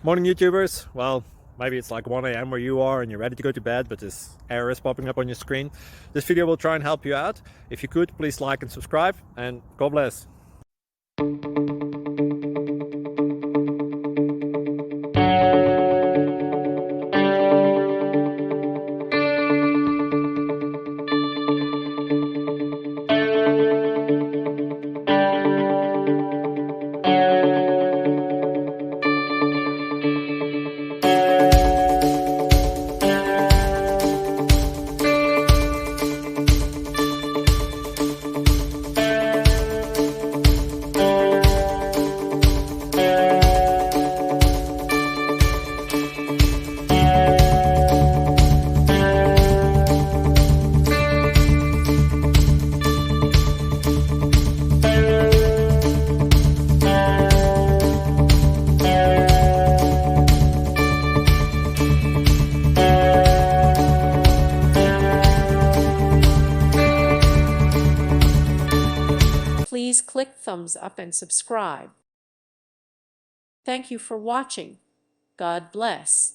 Morning YouTubers. Well, maybe it's like 1 a.m. where you are and you're ready to go to bed, but this error is popping up on your screen. This video will try and help you out. If you could, please like and subscribe, and God bless. Please click thumbs up and subscribe. Thank you for watching. God bless.